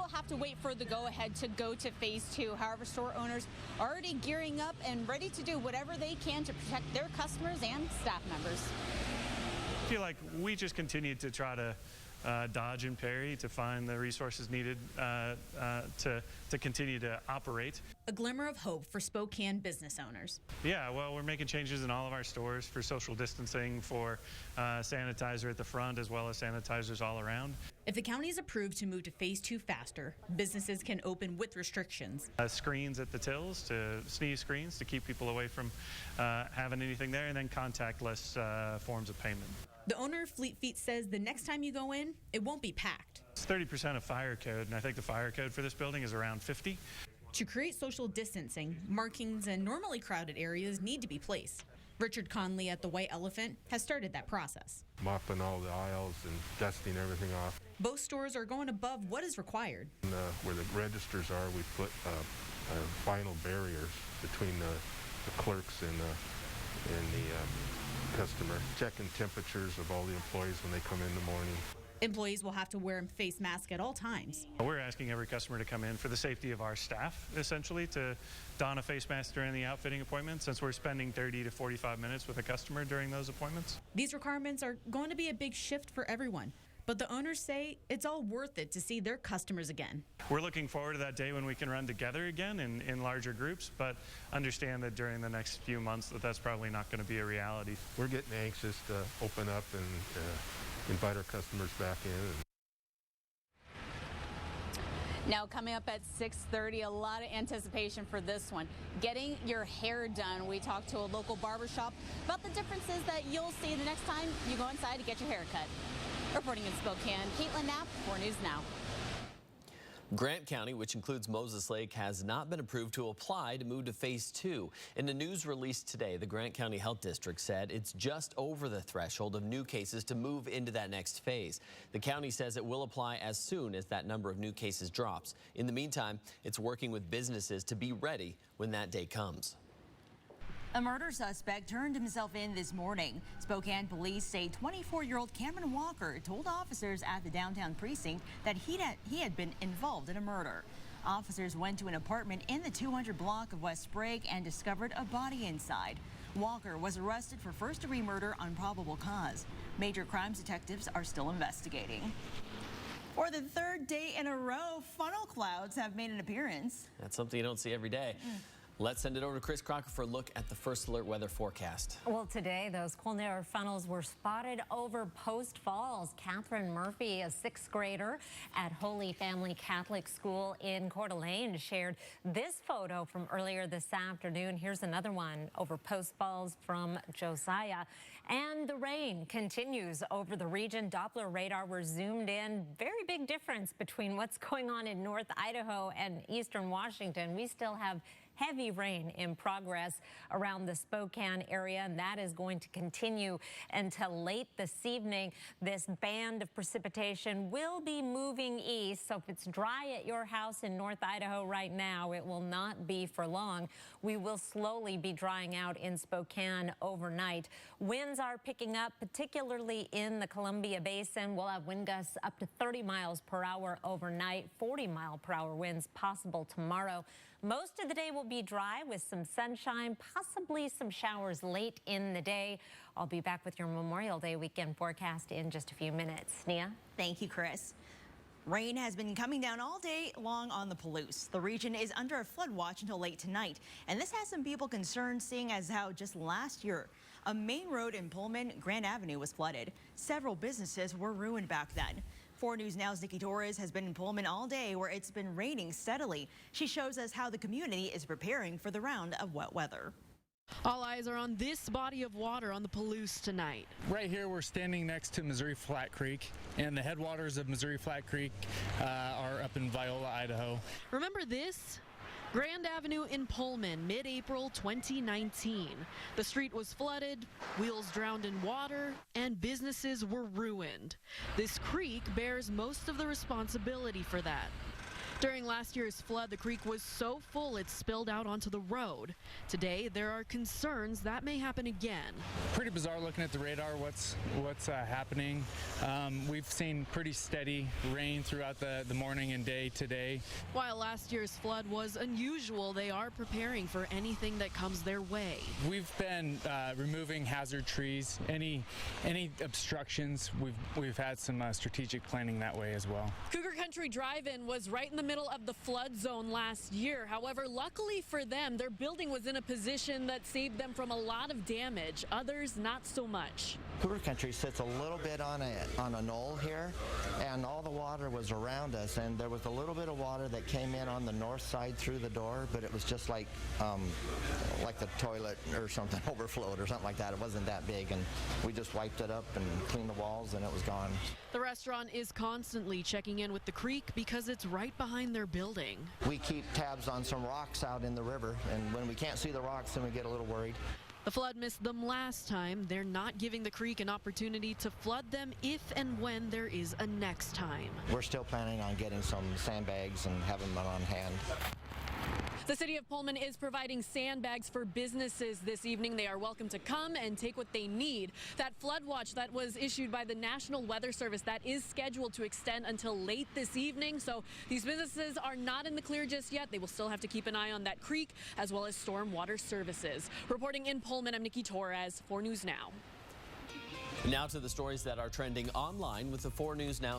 still have to wait for the go-ahead to go to phase 2. However, store owners are already gearing up and ready to do whatever they can to protect their customers and staff members. I feel like we just continue to try to dodge and parry to find the resources needed to continue to operate. A glimmer of hope for Spokane business owners. Yeah, well, we're making changes in all of our stores for social distancing, for sanitizer at the front as well as sanitizers all around. If the county is approved to move to phase 2 faster, businesses can open with restrictions. Screens at the tills, sneeze screens to keep people away from having anything there, and then contactless forms of payment. The owner of Fleet Feet says the next time you go in, it won't be packed. It's 30% of fire code, and I think the fire code for this building is around 50. To create social distancing, markings in normally crowded areas need to be placed. Richard Conley at the White Elephant has started that process. Mopping all the aisles and dusting everything off. Both stores are going above what is required. Where the registers are, we put vinyl barriers between the clerks and the customer. Checking temperatures of all the employees when they come in the morning. Employees will have to wear a face mask at all times. We're asking every customer to come in for the safety of our staff, essentially, to don a face mask during the outfitting appointment, since we're spending 30 to 45 minutes with a customer during those appointments. These requirements are going to be a big shift for everyone, but the owners say it's all worth it to see their customers again. We're looking forward to that day when we can run together again in larger groups, but understand that during the next few months that's probably not going to be a reality. We're getting anxious to open up and invite our customers back in. Now coming up at 6:30, a lot of anticipation for this one. Getting your hair done. We talked to a local barbershop about the differences that you'll see the next time you go inside to get your hair cut. Reporting in Spokane, Caitlin Knapp, 4 News Now. Grant County, which includes Moses Lake, has not been approved to apply to move to phase 2. In a news release today, the Grant County Health District said it's just over the threshold of new cases to move into that next phase. The county says it will apply as soon as that number of new cases drops. In the meantime, it's working with businesses to be ready when that day comes. A murder suspect turned himself in this morning. Spokane police say 24-year-old Cameron Walker told officers at the downtown precinct that he had been involved in a murder. Officers went to an apartment in the 200 block of West Sprague and discovered a body inside. Walker was arrested for first-degree murder on probable cause. Major crimes detectives are still investigating. For the 3rd day in a row, funnel clouds have made an appearance. That's something you don't see every day. Let's send it over to Chris Crocker for a look at the First Alert weather forecast. Well, today, those cold air funnels were spotted over Post Falls. Catherine Murphy, a 6th grader at Holy Family Catholic School in Coeur d'Alene, shared this photo from earlier this afternoon. Here's another one over Post Falls from Josiah. And the rain continues over the region. Doppler radar, we're zoomed in. Very big difference between what's going on in North Idaho and eastern Washington. We still have heavy rain in progress around the Spokane area, and that is going to continue until late this evening. This band of precipitation will be moving east, so if it's dry at your house in North Idaho right now, it will not be for long. We will slowly be drying out in Spokane overnight. Winds are picking up, particularly in the Columbia Basin. We'll have wind gusts up to 30 miles per hour overnight, 40-mile-per-hour winds possible tomorrow. Most of the day will be dry with some sunshine, possibly some showers late in the day. I'll be back with your Memorial Day weekend forecast in just a few minutes. Nia? Thank you, Chris. Rain has been coming down all day long on the Palouse. The region is under a flood watch until late tonight, and this has some people concerned, seeing as how just last year, a main road in Pullman, Grand Avenue, was flooded. Several businesses were ruined back then. 4 News Now's Nikki Torres has been in Pullman all day, where it's been raining steadily. She shows us how the community is preparing for the round of wet weather. All eyes are on this body of water on the Palouse tonight. Right here, we're standing next to Missouri Flat Creek, and the headwaters of Missouri Flat Creek are up in Viola, Idaho. Remember this? Grand Avenue in Pullman, mid-April 2019. The street was flooded, wheels drowned in water, and businesses were ruined. This creek bears most of the responsibility for that. During last year's flood, the creek was so full it spilled out onto the road. Today, there are concerns that may happen again. Pretty bizarre looking at the radar, what's happening. We've seen pretty steady rain throughout the morning and day today. While last year's flood was unusual, they are preparing for anything that comes their way. We've been removing hazard trees, any obstructions. We've had some strategic planning that way as well. Cougar Country Drive-In was right in the middle of the flood zone last year. However, luckily for them, their building was in a position that saved them from a lot of damage. Others, not so much. Cougar Country sits a little bit on a knoll here, and all the water was around us, and there was a little bit of water that came in on the north side through the door, but it was just like the toilet or something overflowed or something like that. It wasn't that big, and we just wiped it up and cleaned the walls, and it was gone. The restaurant is constantly checking in with the creek because it's right behind their building. We keep tabs on some rocks out in the river, and when we can't see the rocks, then we get a little worried. The flood missed them last time. They're not giving the creek an opportunity to flood them if and when there is a next time. We're still planning on getting some sandbags and having them on hand. The city of Pullman is providing sandbags for businesses this evening. They are welcome to come and take what they need. That flood watch that was issued by the National Weather Service, that is scheduled to extend until late this evening. So these businesses are not in the clear just yet. They will still have to keep an eye on that creek as well as stormwater services. Reporting in Pullman, I'm Nikki Torres, 4 News Now. Now to the stories that are trending online with the 4 News Now.